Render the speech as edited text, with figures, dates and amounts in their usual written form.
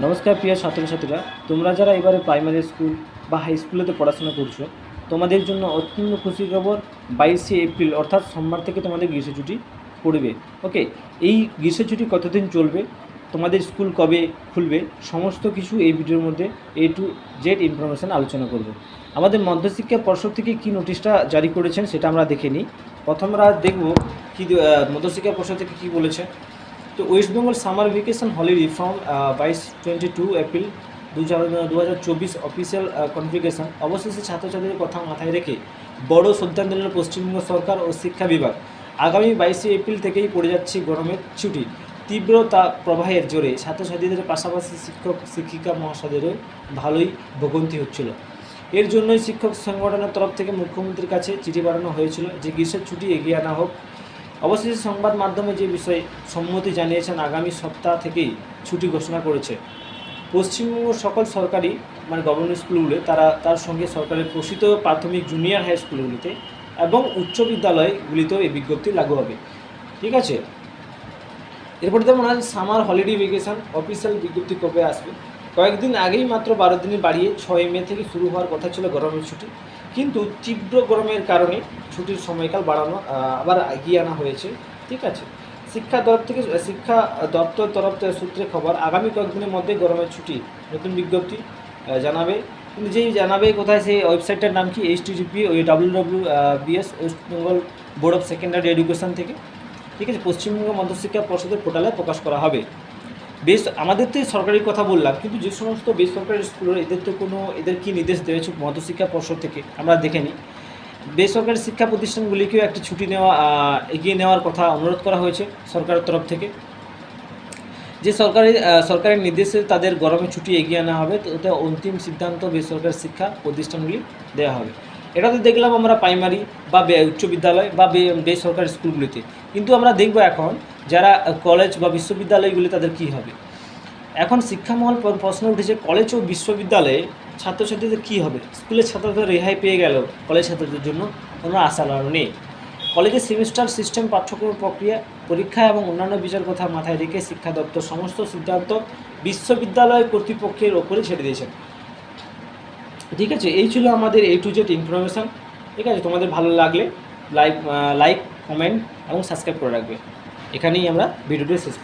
নমস্কার প্রিয় ছাত্রছাত্রীরা, তোমরা যারা এবারে প্রাইমারি স্কুল বা হাই স্কুলেতে পড়াশোনা করছো, তোমাদের জন্য অত্যন্ত খুশির খবর। 22শে এপ্রিল অর্থাৎ সোমবার থেকে তোমাদের গ্রীষ্ম ছুটি পড়বে। ওকে, এই গ্রীষ্ম ছুটি কতদিন চলবে, তোমাদের স্কুল কবে খুলবে, সমস্ত কিছু এই ভিডিওর মধ্যে A to Z ইনফরমেশান আলোচনা করব। আমাদের মধ্যশিক্ষা পর্ষদ থেকে কী নোটিশটা জারি করেছেন সেটা আমরা দেখে নিই। প্রথম আমরা দেখব কি মধ্যশিক্ষা পর্ষদ থেকে কী বলেছে। তো West Bengal summer vacation holiday from 22 April 2024 official configuration. অবশেষে ছাত্রছাত্রীদের কথা মাথায় রেখে বড় সিদ্ধান্ত নিল পশ্চিমবঙ্গ সরকার ও শিক্ষা বিভাগ। আগামী 22শে এপ্রিল থেকেই পড়ে যাচ্ছে গরমের ছুটি। তীব্র প্রবাহের জোরে ছাত্রছাত্রীদের পাশাপাশি শিক্ষক শিক্ষিকা মহাশয়দেরও ভালোই ভোগান্তি হচ্ছিল। এর জন্যই শিক্ষক সংগঠনের তরফ থেকে মুখ্যমন্ত্রীর কাছে চিঠি পাঠানো হয়েছিল যে গ্রীষ্মের ছুটি এগিয়ে আনা হোক। অবশেষে সংবাদ মাধ্যমে যে বিষয়ে সম্মতি জানিয়েছেন, আগামী সপ্তাহ থেকেই ছুটি ঘোষণা করেছে পশ্চিমবঙ্গ সকল সরকারি গভর্নমেন্ট স্কুলগুলো, তার সঙ্গে সরকারের প্রসিদ্ধ প্রাথমিক জুনিয়র হাই স্কুলগুলিতে এবং উচ্চ বিদ্যালয়গুলিতেও এই বিজ্ঞপ্তি লাগু হবে। ঠিক আছে, এরপরে যেমন আজ সামার হলিডে ভ্যাকেশন অফিসিয়াল বিজ্ঞপ্তি কবে আসবে। কয়েকদিন আগেই মাত্র 12 দিনে বাড়িয়ে 6 মে থেকে শুরু হওয়ার কথা ছিল গরমের ছুটি, কিন্তু তীব্র গরমের কারণে ছুটির সময়কাল বাড়ানো আবার এগিয়ে আনা হয়েছে। ঠিক আছে, শিক্ষা দপ্তর তরফ থেকে সূত্রে খবর, আগামী কয়েকদিনের মধ্যে গরমের ছুটি নতুন বিজ্ঞপ্তি জানাবে। কিন্তু যেই জানাবে কোথায়, সেই ওয়েবসাইটটার নাম কি, HTTP WWBS West Bengal board of secondary education থেকে। ঠিক আছে, পশ্চিমবঙ্গ মধ্যশিক্ষা পর্ষদের পোর্টালে প্রকাশ করা হবে। আমাদের তো সরকারি কথা বললাম, কিন্তু যে সমস্ত বেসরকারি স্কুলের এদের কি নির্দেশ দিয়েছে মধ্যশিক্ষা পর্ষদ থেকে আমরা দেখে নিই। বেসরকারি শিক্ষা প্রতিষ্ঠানগুলিকেও একটি ছুটি এগিয়ে নেওয়ার কথা অনুরোধ করা হয়েছে সরকারের তরফ থেকে। যে সরকারের নির্দেশে তাদের গরমের ছুটি এগিয়ে আনা হবে, তো ওটা অন্তিম সিদ্ধান্ত বেসরকারি শিক্ষা প্রতিষ্ঠানগুলি দেওয়া হবে। এটা তো দেখলাম আমরা প্রাইমারি বা উচ্চ বিদ্যালয় বা বেসরকারি স্কুলগুলিতে, কিন্তু আমরা দেখব এখন যারা কলেজ বা বিশ্ববিদ্যালয়গুলি তাদের কী হবে। এখন শিক্ষামহল প্রশ্ন উঠেছে, কলেজ ও বিশ্ববিদ্যালয়ে ছাত্রছাত্রীদের কী হবে। স্কুলের ছাত্রদের রেহাই পেয়ে গেল, কলেজ ছাত্রদের জন্য কোনো আশা নেই। কলেজের সেমিস্টার সিস্টেম, পাঠ্যক্রম প্রক্রিয়া, পরীক্ষা এবং অন্যান্য বিষয়ের কথা মাথায় রেখে শিক্ষা দপ্তর সমস্ত সিদ্ধান্ত বিশ্ববিদ্যালয় কর্তৃপক্ষের ওপরে ছেড়ে দিয়েছেন। ঠিক আছে, এই ছিল আমাদের A to Z ইনফরমেশান। ঠিক আছে, তোমাদের ভালো লাগলে লাইক, কমেন্ট এবং সাবস্ক্রাইব করে রাখবে। এখানেই আমরা ভিডিওটি শেষ করব।